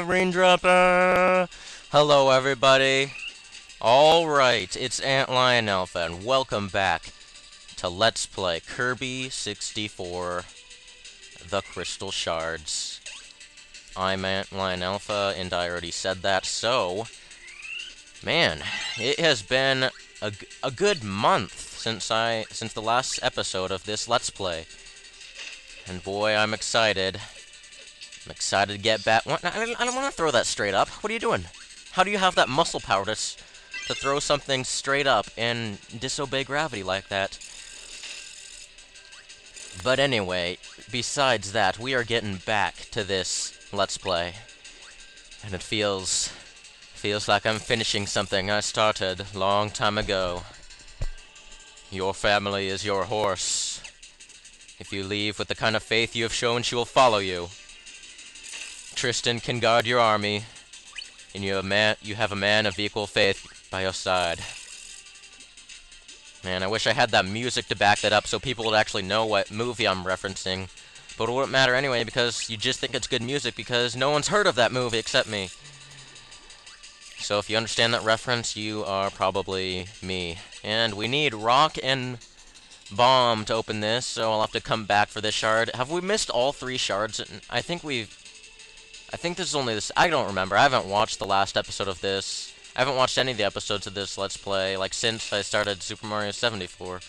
Raindrop. Hello, everybody. All right, it's AntLionAlpha, and welcome back to Let's Play Kirby 64: The Crystal Shards. I'm AntLionAlpha, and I already said that. So, man, it has been a good month since the last episode of this Let's Play. And boy, I'm excited. I'm excited to get back. I don't want to throw that straight up. What are you doing? How do you have that muscle power to throw something straight up and disobey gravity like that? But anyway, besides that, we are getting back to this Let's Play. And it feels like I'm finishing something I started long time ago. Your family is your horse. If you leave with the kind of faith you have shown, she will follow you. Tristan can guard your army, and you have a man of equal faith by your side. Man, I wish I had that music to back that up so people would actually know what movie I'm referencing. But it wouldn't matter anyway, because you just think it's good music because no one's heard of that movie except me. So if you understand that reference, you are probably me. And we need rock and bomb to open this, so I'll have to come back for this shard. Have we missed all 3 shards? I think this is only this. I don't remember. I haven't watched the last episode of this. I haven't watched any of the episodes of this Let's Play, like, since I started Super Mario 74.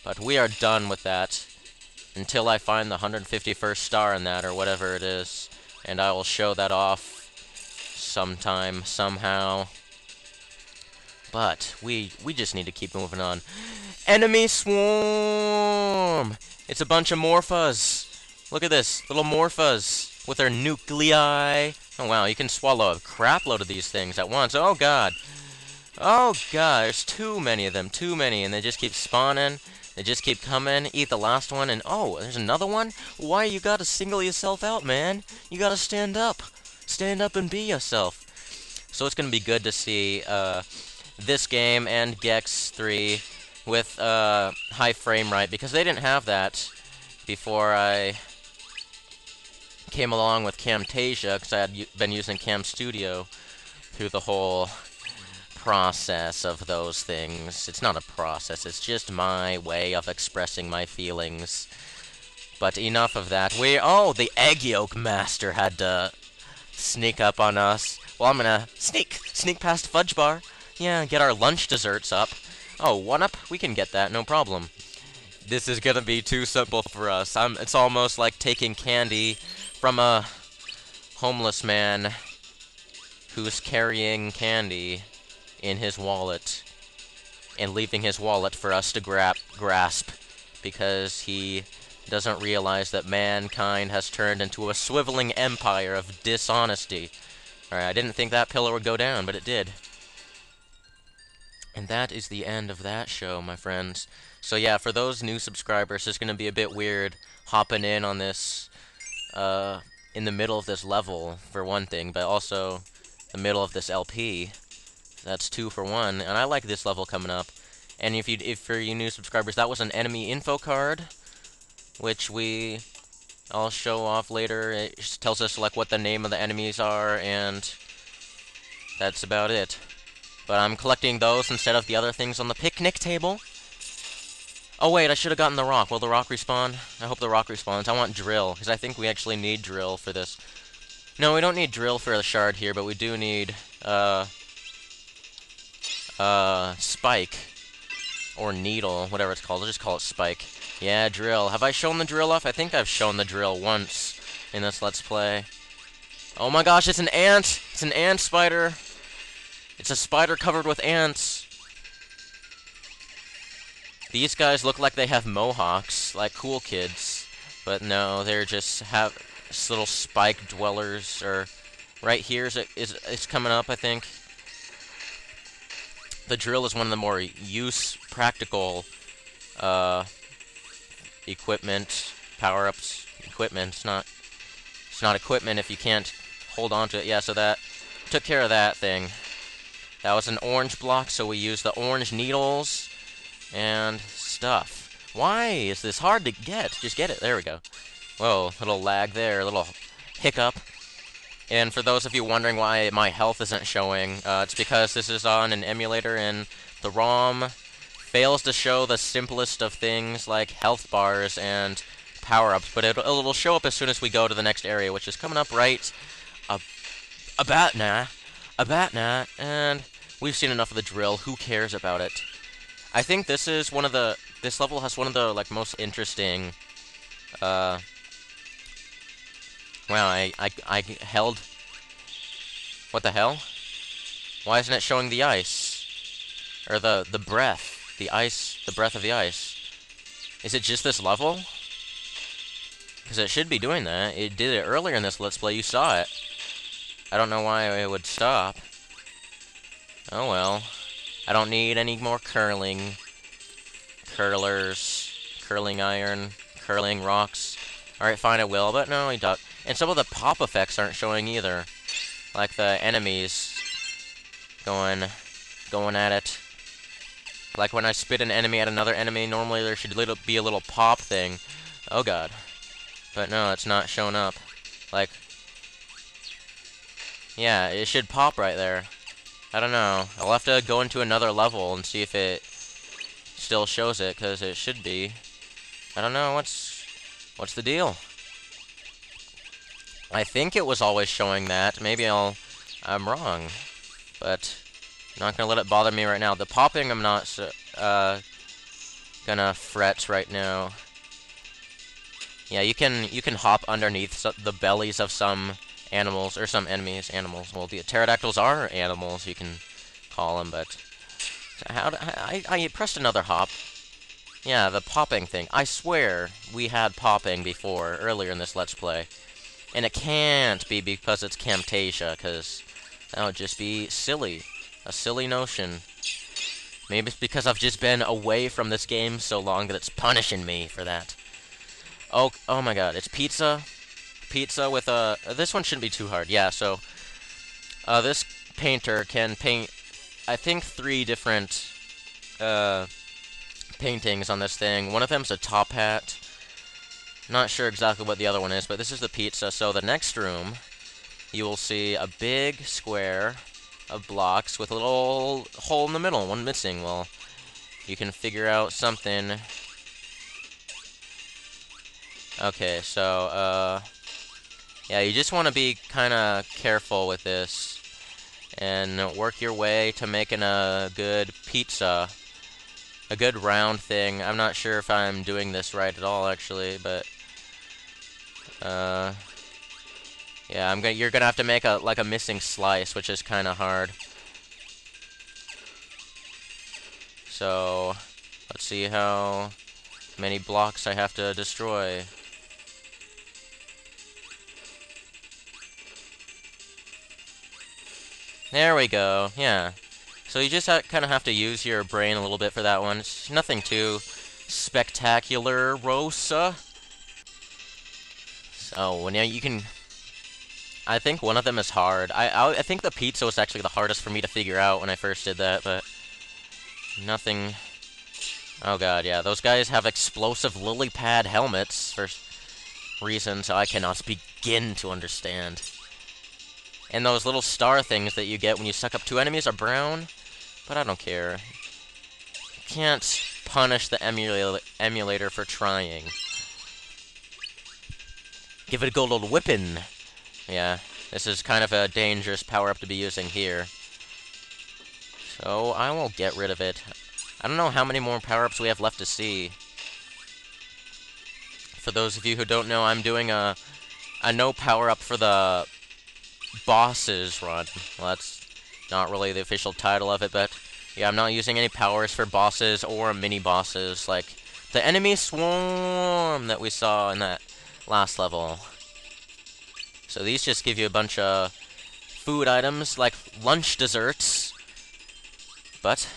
But we are done with that until I find the 151st star in that, or whatever it is. And I will show that off sometime, somehow. But we just need to keep moving on. Enemy swarm! It's a bunch of Morphas. Look at this, little Morphas with their nuclei. Oh wow, you can swallow a crap load of these things at once. Oh god. Oh god, there's too many of them, too many, and they just keep spawning. They just keep coming, eat the last one, and oh, there's another one? Why you gotta single yourself out, man? You gotta stand up. Stand up and be yourself. So it's gonna be good to see this game and Gex 3 with high frame rate, because they didn't have that before I came along with Camtasia, because I had been using Cam Studio through the whole process of those things. It's not a process, it's just my way of expressing my feelings. But enough of that. Oh, the Egg Yolk Master had to sneak up on us. Well, I'm gonna sneak past Fudge Bar. Yeah, get our lunch desserts up. Oh, 1-up? We can get that, no problem. This is gonna be too simple for us. It's almost like taking candy from a homeless man who's carrying candy in his wallet and leaving his wallet for us to grasp because he doesn't realize that mankind has turned into a swiveling empire of dishonesty. Alright, I didn't think that pillar would go down, but it did. And that is the end of that show, my friends. So yeah, for those new subscribers, it's going to be a bit weird hopping in on this, in the middle of this level, for one thing, but also the middle of this LP. That's 2 for 1, and I like this level coming up. And if for you new subscribers, that was an enemy info card, which I'll show off later. It tells us, like, what the name of the enemies are, and that's about it. But I'm collecting those instead of the other things on the picnic table. Oh wait, I should have gotten the rock. Will the rock respawn? I hope the rock respawns. I want drill, because I think we actually need drill for this. No, we don't need drill for the shard here, but we do need, spike. Or needle, whatever it's called. I'll just call it spike. Yeah, drill. Have I shown the drill off? I think I've shown the drill once in this Let's Play. Oh my gosh, it's an ant! It's an ant spider! It's a spider covered with ants. These guys look like they have mohawks, like cool kids. But no, they're just little spike dwellers. Or right here it's coming up, I think. The drill is one of the more practical equipment, power-ups, equipment. It's not equipment if you can't hold on to it. Yeah, so that took care of that thing. That was an orange block, so we used the orange needles and stuff. Why is this hard to get? Just get it. There we go. Whoa, little lag there, little hiccup. And for those of you wondering why my health isn't showing, it's because this is on an emulator and the ROM fails to show the simplest of things like health bars and power-ups, but it'll show up as soon as we go to the next area, which is coming up right about now, and we've seen enough of the drill. Who cares about it? I think this level has one of the like most interesting. Wow, I held. What the hell? Why isn't it showing the ice? Or the breath, the ice, the breath of the ice. Is it just this level? Because it should be doing that. It did it earlier in this Let's Play. You saw it. I don't know why it would stop. Oh well. I don't need any more curlers, curling iron, curling rocks. Alright, fine, I will, but no, he does. And some of the pop effects aren't showing either. Like the enemies going at it. Like when I spit an enemy at another enemy, normally there should be a little pop thing. Oh god. But no, it's not showing up. Like, yeah, it should pop right there. I don't know. I'll have to go into another level and see if it still shows it, because it should be. I don't know, what's the deal? I think it was always showing that. Maybe I'm wrong. But I'm not gonna let it bother me right now. The popping I'm not gonna fret right now. Yeah, you can hop underneath the bellies of some animals, or some enemies. Animals. Well, the pterodactyls are animals, you can call them, but I pressed another hop. Yeah, the popping thing. I swear we had popping before, earlier in this Let's Play. And it can't be because it's Camtasia, because that would just be silly. A silly notion. Maybe it's because I've just been away from this game so long that it's punishing me for that. Oh my god, it's pizza. Pizza with a... this one shouldn't be too hard. Yeah, so... this painter can paint, I think, 3 different... paintings on this thing. One of them's a top hat. Not sure exactly what the other one is, but this is the pizza. So the next room, you will see a big square of blocks with a little hole in the middle, one missing. Well, you can figure out something. Okay, so, yeah, you just want to be kind of careful with this and work your way to making a good pizza. A good round thing. I'm not sure if I'm doing this right at all, actually, but yeah, you're gonna have to make a missing slice, which is kind of hard. So let's see how many blocks I have to destroy. There we go. Yeah. So you just kind of have to use your brain a little bit for that one. It's nothing too spectacular, Rosa. So when you can, I think one of them is hard. I think the pizza was actually the hardest for me to figure out when I first did that, but nothing. Oh god, yeah, those guys have explosive lily pad helmets for reasons I cannot begin to understand. And those little star things that you get when you suck up 2 enemies are brown, but I don't care. You can't punish the emulator for trying. Give it a good old whipping. Yeah, this is kind of a dangerous power-up to be using here. So I will get rid of it. I don't know how many more power-ups we have left to see. For those of you who don't know, I'm doing a no power-up for the bosses run. Well, that's not really the official title of it, but yeah, I'm not using any powers for bosses or mini-bosses like the enemy swarm that we saw in that last level. So these just give you a bunch of food items like lunch desserts. But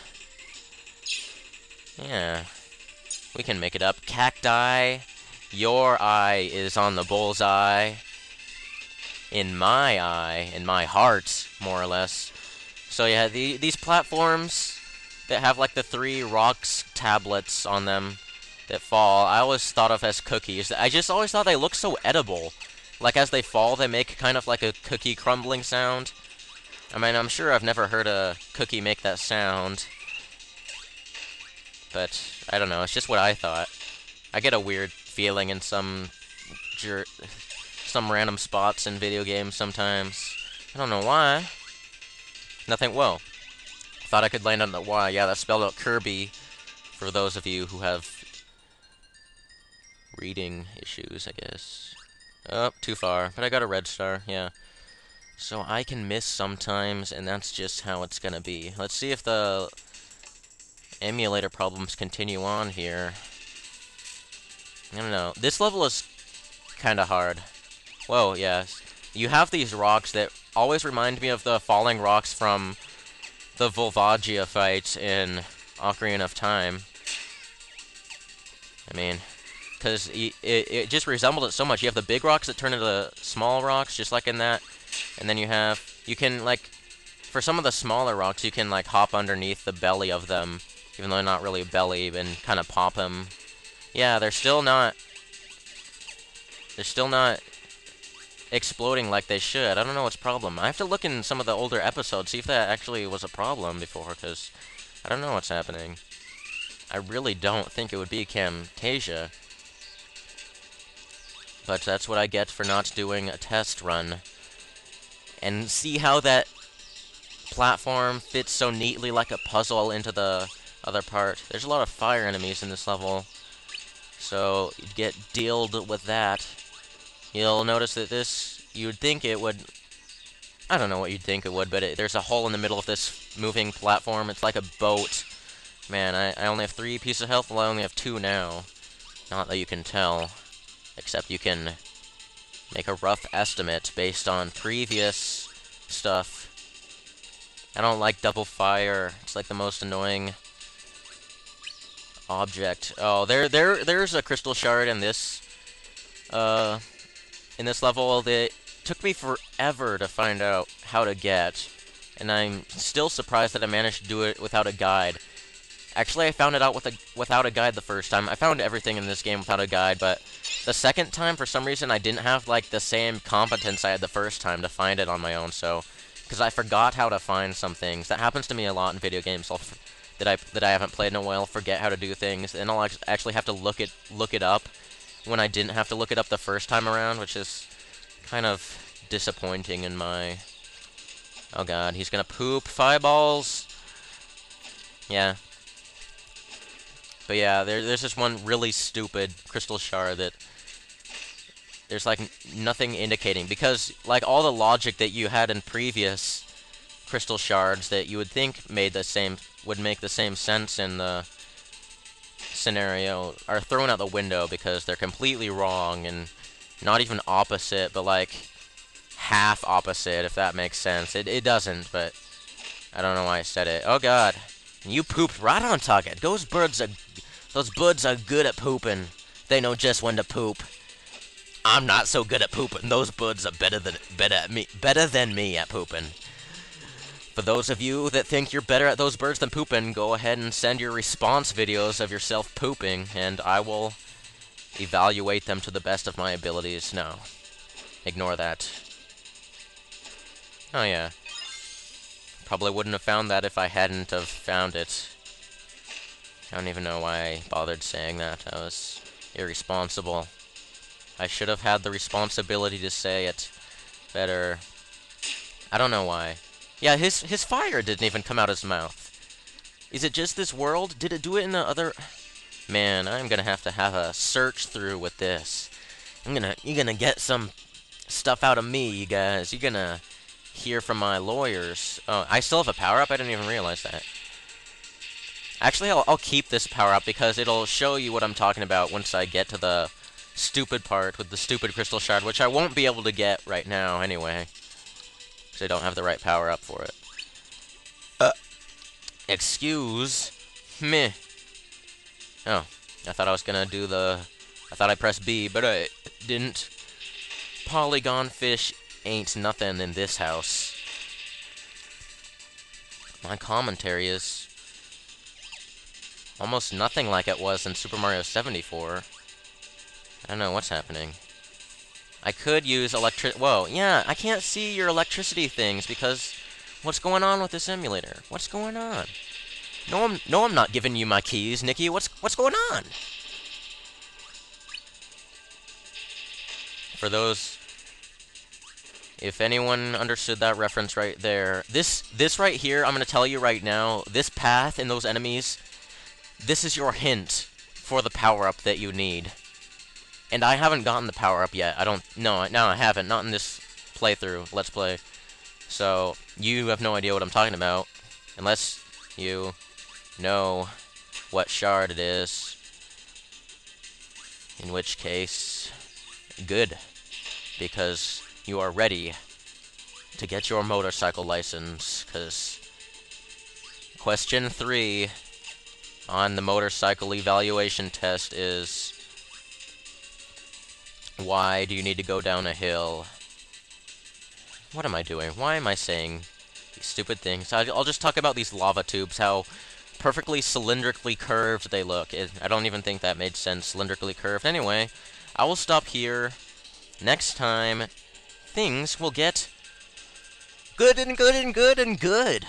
yeah, we can make it up. Cacti, your eye is on the bullseye. In my eye, in my heart, more or less. So yeah, these platforms that have like the 3 rocks tablets on them, that fall, I always thought of as cookies. I just always thought they looked so edible. Like, as they fall, they make kind of like a cookie crumbling sound. I mean, I'm sure I've never heard a cookie make that sound. But, I don't know, it's just what I thought. I get a weird feeling in some random spots in video games sometimes. I don't know why. Nothing, whoa. Thought I could land on the Y. Yeah, that spelled out Kirby, for those of you who have reading issues, I guess. Oh, too far, but I got a red star, yeah. So I can miss sometimes, and that's just how it's gonna be. Let's see if the emulator problems continue on here. I don't know. This level is kinda hard. Whoa, yes. You have these rocks that always remind me of the falling rocks from the Volvagia fight in Ocarina of Time. I mean, because it just resembled it so much. You have the big rocks that turn into small rocks, just like in that. And then you can, like, for some of the smaller rocks, you can, like, hop underneath the belly of them, even though they're not really belly, and kind of pop them. Yeah, they're still not exploding like they should. I don't know what's the problem. I have to look in some of the older episodes, see if that actually was a problem before, because I don't know what's happening. I really don't think it would be Camtasia. But that's what I get for not doing a test run. And see how that platform fits so neatly like a puzzle into the other part. There's a lot of fire enemies in this level, so you'd get dealt with that. You'll notice that this, you'd think it would, I don't know what you'd think it would, but there's a hole in the middle of this moving platform. It's like a boat. Man, I only have 3 pieces of health, well, I only have 2 now. Not that you can tell, except you can make a rough estimate based on previous stuff. I don't like double fire. It's like the most annoying object. Oh, there's a crystal shard in this level that took me forever to find out how to get, and I'm still surprised that I managed to do it without a guide. Actually, I found it out without a guide the first time. I found everything in this game without a guide, but the second time, for some reason, I didn't have, like, the same competence I had the first time to find it on my own, so, because I forgot how to find some things. That happens to me a lot in video games. That I haven't played in a while, forget how to do things, and I'll actually have to look it up when I didn't have to look it up the first time around, which is kind of disappointing in my... Oh god, he's gonna poop fireballs! Yeah. But yeah, there's this one really stupid crystal shard that there's, like, nothing indicating, because, like, all the logic that you had in previous crystal shards that you would think would make the same sense in the scenario are thrown out the window because they're completely wrong and not even opposite, but, like, half opposite, if that makes sense. It doesn't, but I don't know why I said it. Oh god, you pooped right on target. Those buds are good at pooping. They know just when to poop. I'm not so good at pooping. Those buds are better than me at pooping. For those of you that think you're better at those birds than pooping, go ahead and send your response videos of yourself pooping, and I will evaluate them to the best of my abilities. No. Ignore that. Oh yeah. Probably wouldn't have found that if I hadn't have found it. I don't even know why I bothered saying that. I was irresponsible. I should have had the responsibility to say it better. I don't know why. Yeah, his fire didn't even come out his mouth. Is it just this world? Did it do it in the other... Man, I'm gonna have a search through with this. You're gonna get some stuff out of me, you guys. You're gonna hear from my lawyers. Oh, I still have a power-up? I didn't even realize that. Actually, I'll keep this power-up because it'll show you what I'm talking about once I get to the stupid part with the stupid crystal shard, which I won't be able to get right now anyway. Because I don't have the right power-up for it. Excuse me. Oh, I thought I was gonna do I thought I pressed B, but I didn't. Polygon fish ain't nothing in this house. My commentary is... almost nothing like it was in Super Mario 74. I don't know what's happening. I could use whoa, yeah, I can't see your electricity things because what's going on with this emulator? What's going on? No, I'm not giving you my keys, Nikki. What's going on? For those, if anyone understood that reference right there, this right here, I'm gonna tell you right now, this path and those enemies, this is your hint for the power-up that you need. And I haven't gotten the power-up yet. No, I haven't. Not in this playthrough, Let's Play. So, you have no idea what I'm talking about. Unless you know what shard it is. In which case, good. Because you are ready to get your motorcycle license. Because question 3 on the motorcycle evaluation test is, why do you need to go down a hill? What am I doing? Why am I saying these stupid things? I'll just talk about these lava tubes, how perfectly cylindrically curved they look. I don't even think that made sense, cylindrically curved. Anyway, I will stop here. Next time, things will get good and good and good and good.